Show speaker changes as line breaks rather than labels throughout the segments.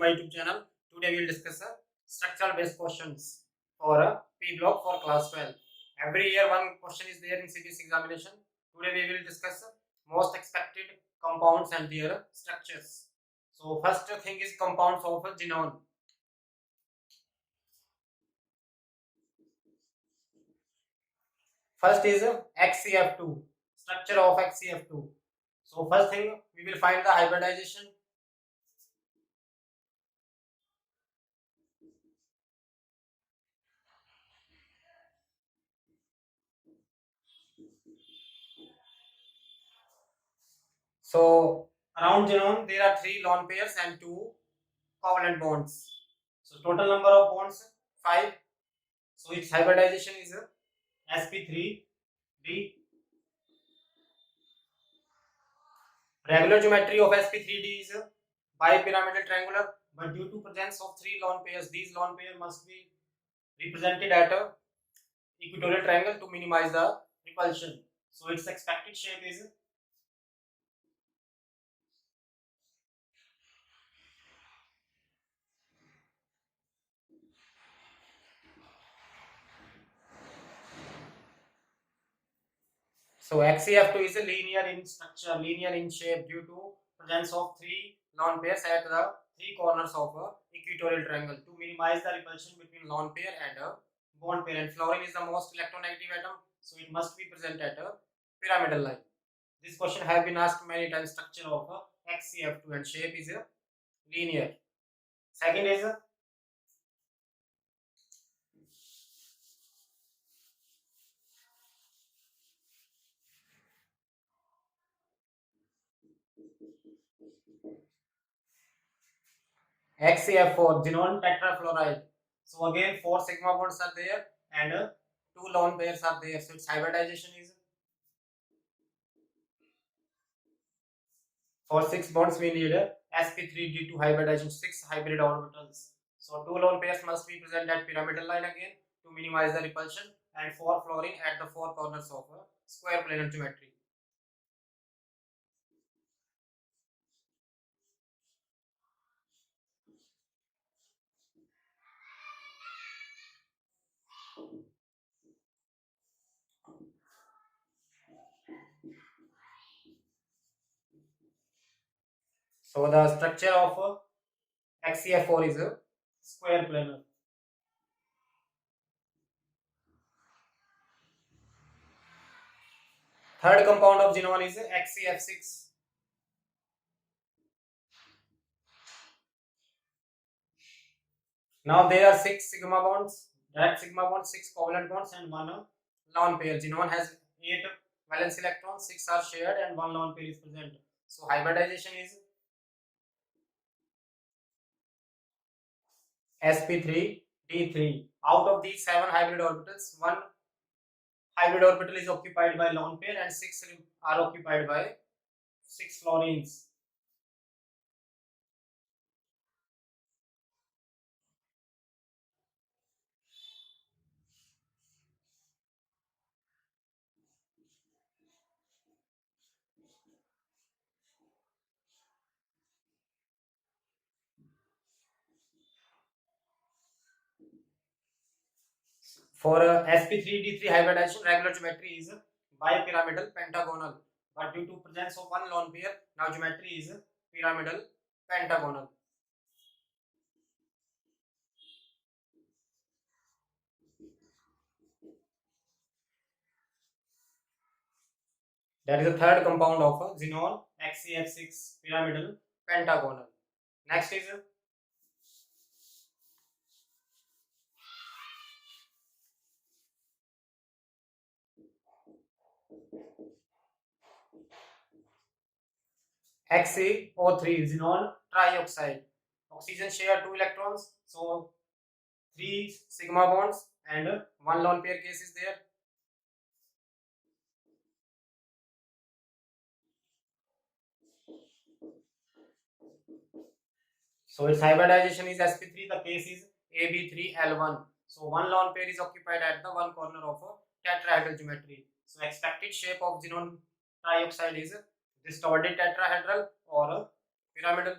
my YouTube channel. Today we will discuss structural based questions for P block for class 12. Every year one question is there in CBSE examination. Today we will discuss most expected compounds and their structures. So first thing is compounds of xenon. First is XCF2, structure of XCF2. So first thing we will find the hybridization. So around xenon there are 3 lone pairs and 2 covalent bonds. So total number of bonds 5. So its hybridization is sp3d. Regular geometry of sp3d is bipyramidal triangular, but due to presence of 3 lone pairs, these lone pair must be represented at a equatorial triangle to minimize the repulsion. So its expected shape is so XCF2 is a linear in structure, linear in shape due to presence of 3 lone pairs at the 3 corners of a equatorial triangle to minimize the repulsion between lone pair and a bond pair. And fluorine is the most electronegative atom, so it must be present at a pyramidal line. This question has been asked many times. Structure of a XCF2 and shape is a linear. Second is XCF4, xenon tetrafluoride. So again 4 sigma bonds are there and 2 lone pairs are there. So its hybridization is for 6 bonds we need sp3d2 hybridization 6 hybrid orbitals. So 2 lone pairs must be present at pyramidal line again to minimize the repulsion, and 4 fluorine at the 4 corners of a square planar geometry. So the structure of XCF4 is a square planar. Third compound of xenon is XCF6. Now there are 6 sigma bonds, direct sigma bonds, 6 covalent bonds, and 1 lone pair. Xenon has 8 valence electrons, 6 are shared, and 1 lone pair is present. So hybridization is sp3d3. Out of these 7 hybrid orbitals, 1 hybrid orbital is occupied by lone pair and 6 are occupied by 6 fluorines. For sp3d3 hybridization, regular geometry is bipyramidal pentagonal, but due to presence of 1 lone pair, now geometry is pyramidal pentagonal. That is the third compound of xenon, XCF6, pyramidal pentagonal. Next is XaO3, xenon trioxide. Oxygen share 2 electrons, so 3 sigma bonds and 1 lone pair case is there. So its hybridization is sp3, the case is ab3l1. So 1 lone pair is occupied at the 1 corner of a tetrahedral geometry. So expected shape of xenon trioxide is distorted tetrahedral or pyramidal.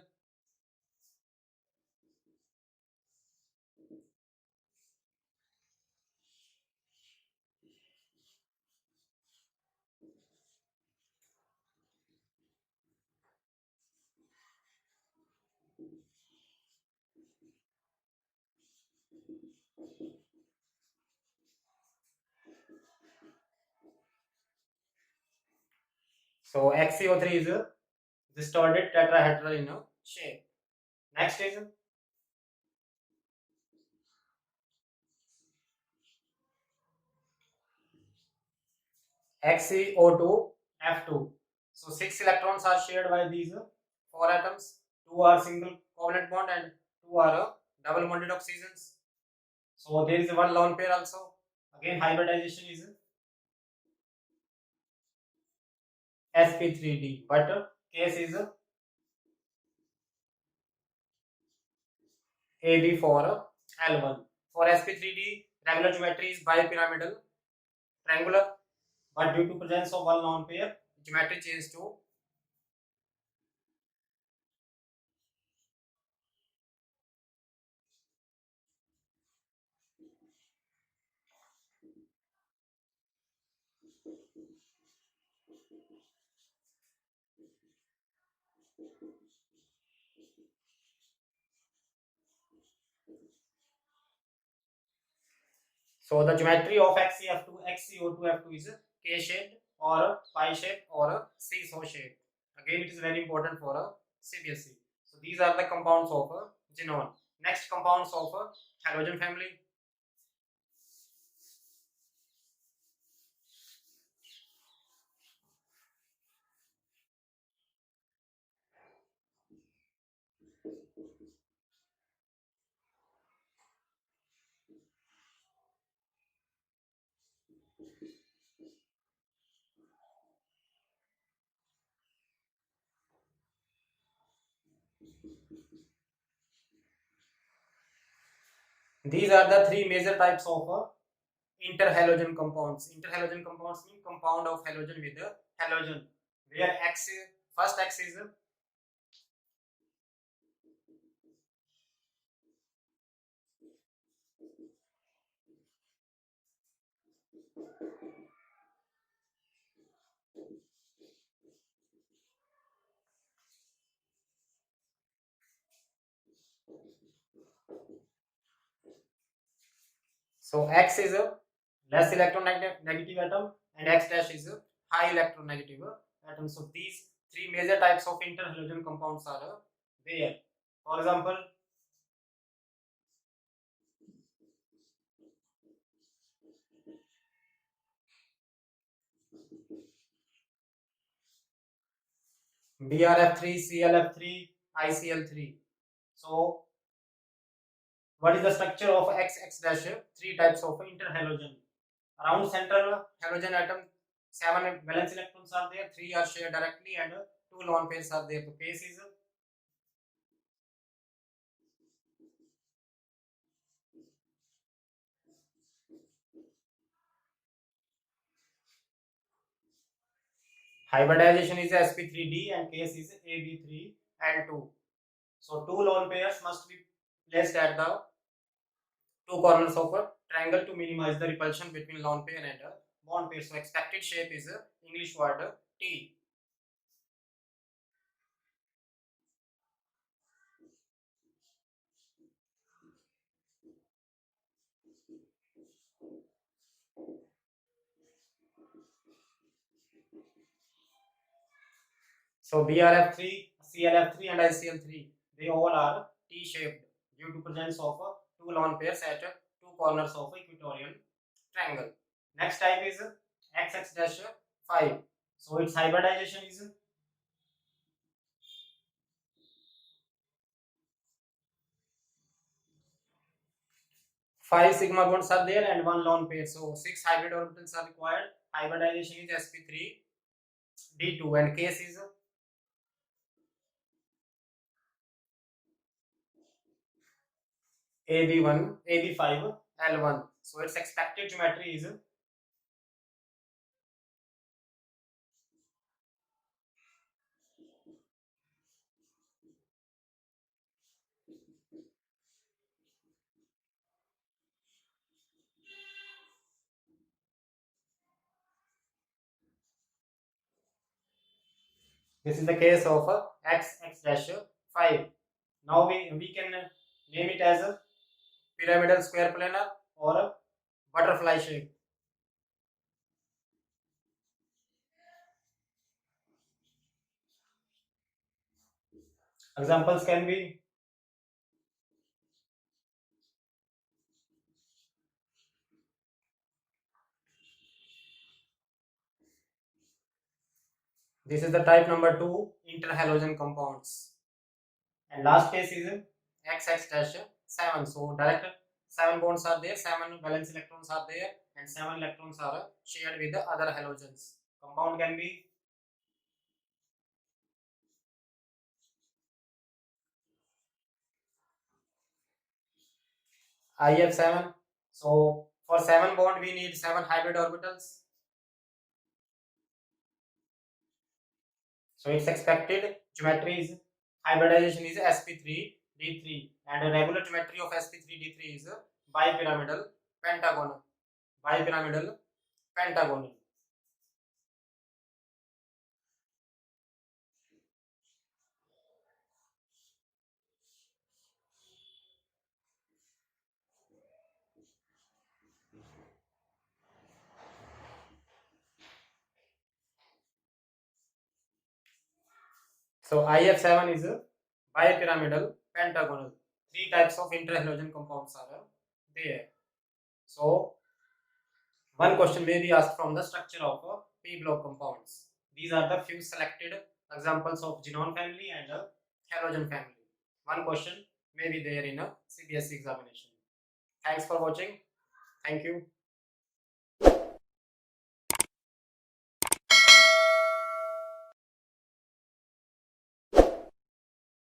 So XCO3 is a distorted tetrahedral in a shape. Next is XCO2 F2. So 6 electrons are shared by these 4 atoms. 2 are single covalent bond and 2 are double bonded oxygens. So there is one lone pair also. Again hybridization is sp3d, but case is AB for L1. For sp3d, regular geometry is bipyramidal triangular, but due to presence of one lone pair, geometry changes to so the geometry of XCF2, XCO2F2 is K-shaped or pi-shaped or seesaw shaped. Again, it is very important for a CBSE. So these are the compounds of xenon. Next compounds of halogen family. These are the three major types of interhalogen compounds. Interhalogen compounds mean compound of halogen with halogen, where first X is so X is a less electronegative atom and X dash is a high electronegative atom. So these three major types of interhalogen compounds are there. For example, BRF3, CLF3, ICL3. So what is the structure of XX dash? Three types of interhalogen. Around central halogen atom, 7 valence electrons are there, 3 are shared directly and 2 lone pairs are there. So case is hybridization is sp3d and case is ab3 and 2. So 2 lone pairs must be placed at the two corners of a triangle to minimize the repulsion between lone pair and a bond pair. So expected shape is English word T. So BRF3, CLF3 and ICL3, they all are T-shaped due to presence of two lone pairs at two corners of equatorial triangle. Next type is XX-5. So its hybridization is 5 sigma bonds are there and 1 lone pair. So 6 hybrid orbitals are required. Hybridization is sp3d2 and case is AB1, AB5, L1. So its expected geometry is this is the case of XX-5. Now we can name it as pyramidal, square, planar, or butterfly shape. Examples can be this is the type number 2 interhalogen compounds. And last case is XX-7. So direct 7 bonds are there, 7 valence electrons are there, and 7 electrons are shared with the other halogens. Compound can be IF7. So for 7 bond we need 7 hybrid orbitals. So its expected geometry is hybridization is sp3d3, and a regular geometry of sp3d3 is bipyramidal pentagonal. Bipyramidal pentagonal. So IF7 is a bipyramidal pentagonal. 3 types of interhalogen compounds are there. So one question may be asked from the structure of p block compounds. These are the few selected examples of xenon family and halogen family. One question may be there in a CBSE examination. Thanks for watching. Thank you.